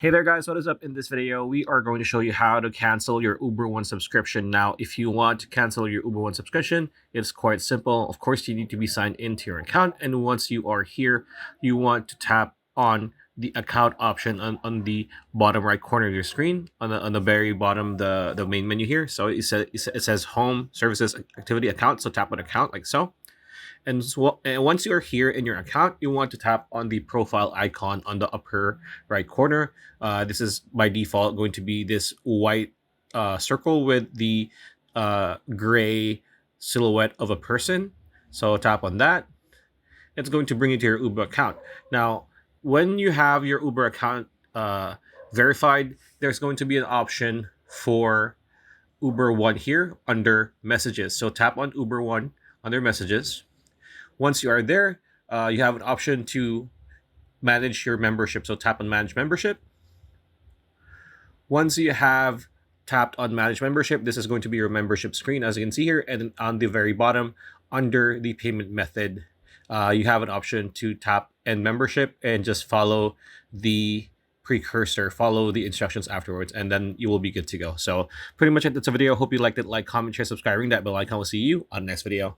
Hey there guys, what is up? In this video, we are going to show you how to cancel your Uber One subscription. Now, if you want to cancel your Uber One subscription, it's quite simple. Of course, you need to be signed into your account. And once you are here, you want to tap on the account option on the bottom right corner of your screen, on the very bottom, the main menu here. So it says home, services, activity, account. So tap on account like so. And once you're here in your account, you want to tap on the profile icon on the upper right corner. This is by default going to be this white circle with the gray silhouette of a person. So tap on that. It's going to bring you to your Uber account. Now, when you have your Uber account verified, there's going to be an option for Uber One here under messages. So tap on Uber One under messages. Once you are there, you have an option to manage your membership. So tap on manage membership. Once you have tapped on manage membership, this is going to be your membership screen, as you can see here. And on the very bottom, under the payment method, you have an option to tap end membership and just follow the precursor, follow the instructions afterwards, and then you will be good to go. So pretty much that's a video. Hope you liked it. Like, comment, share, subscribe, ring that bell icon. We'll see you on the next video.